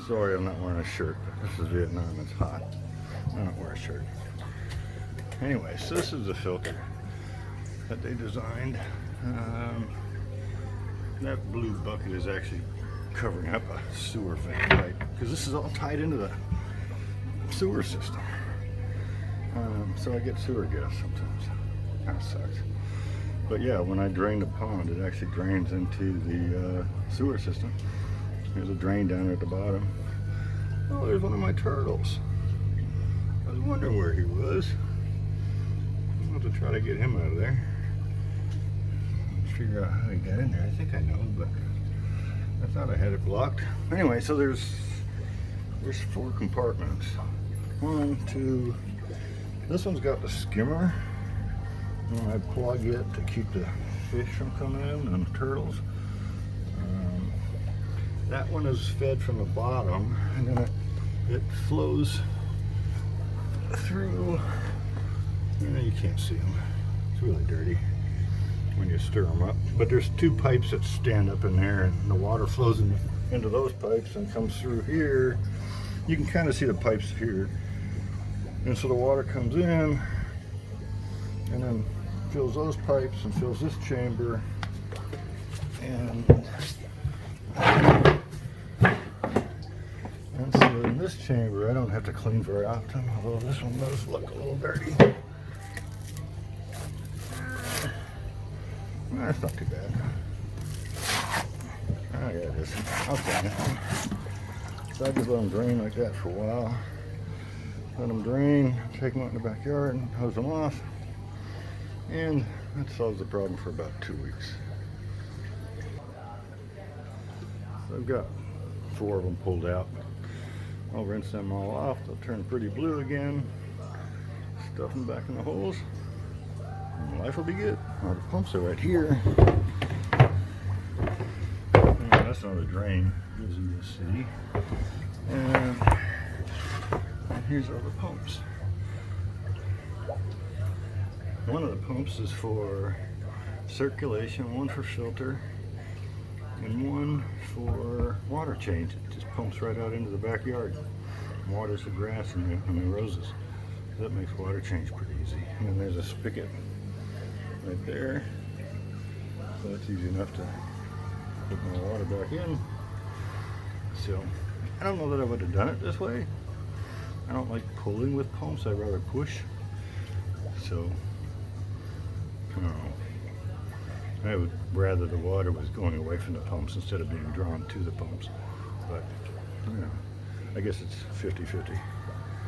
Sorry, I'm not wearing a shirt. This is Vietnam. It's hot. I don't wear a shirt. Anyway, so this is the filter that they designed. That blue bucket is actually covering up a sewer vent pipe because this is all tied into the sewer system. So I get sewer gas sometimes. Kind of sucks. But yeah, when I drain the pond, it actually drains into the sewer system. There's a drain down there at the bottom. Oh, there's one of my turtles. I was wondering where he was. I'll have to try to get him out of there. Figure out how he got in there. I think I know, but I thought I had it blocked. Anyway, so there's 4 compartments. 1, 2. This one's got the skimmer. And I plug it to keep the fish from coming in and the turtles. That one is fed from the bottom, and then it flows through. You can't see them. It's really dirty when you stir them up. But there's 2 pipes that stand up in there, and the water flows into those pipes and comes through here. You can kind of see the pipes here. And so the water comes in and then fills those pipes and fills this chamber. And so in this chamber, I don't have to clean very often, although this one does look a little dirty. That's not too bad. Oh yeah, it is. I'll clean it. So I just let them drain like that for a while. Let them drain, take them out in the backyard and hose them off. And that solves the problem for about 2 weeks. So I've got 4 of them pulled out. I'll rinse them all off. They'll turn pretty blue again. Stuff them back in the holes. And life will be good. Well, the pumps are right here. And that's not a drain, as you can see. And here's all the pumps. One of the pumps is for circulation, one for filter, and one for water change. It just pumps right out into the backyard. Waters the grass and the roses. That makes water change pretty easy. And then there's a spigot right there. So that's easy enough to put my water back in. So I don't know that I would have done it this way. I don't like pulling with pumps, I'd rather push. So I don't know. I would rather the water was going away from the pumps instead of being drawn to the pumps. But, you know, I guess it's 50-50.